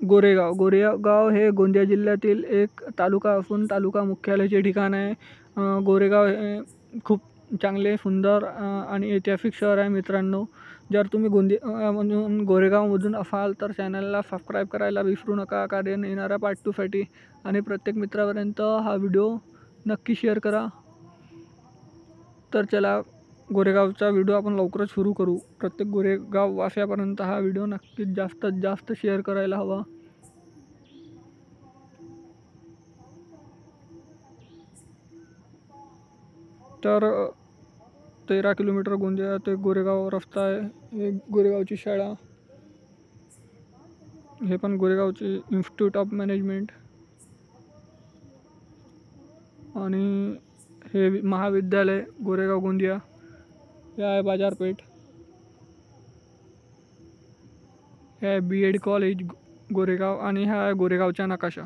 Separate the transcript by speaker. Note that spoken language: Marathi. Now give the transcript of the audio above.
Speaker 1: गोरेगाव हे गोंदिया जिल्ह्यातील एक तालुका असून तालुका मुख्यालयाचे ठिकाण आहे. गोरेगाव हे खूप चांगले सुंदर आणि ऐतिहासिक शहर आहे मित्रांनो. जर तुम्ही मधून गोरेगावमधून असाल तर चॅनलला सबस्क्राईब करायला विसरू नका, कारण येणाऱ्या पार्ट 2साठी आणि प्रत्येक मित्रापर्यंत हा व्हिडिओ नक्की शेअर करा. तर चला, गोरेगावचा व्हिडिओ आपण लवकरच सुरू करू. प्रत्येक गोरेगाव वासियापर्यंत हा व्हिडिओ नक्कीच जास्तीत जास्त शेअर करायला हवा. तर 13 किलोमीटर गोंदिया ते गोरेगाव रस्ता आहे. हे गोरेगावची शाळा, हे पण गोरेगावची इन्स्टिट्यूट ऑफ मॅनेजमेंट, आणि हे महाविद्यालय गोरेगाव गोंदिया. हे आहे बाजारपेठ. हे आहे BEd कॉलेज गोरेगाव, आणि हा आहे गोरेगावचा नकाशा.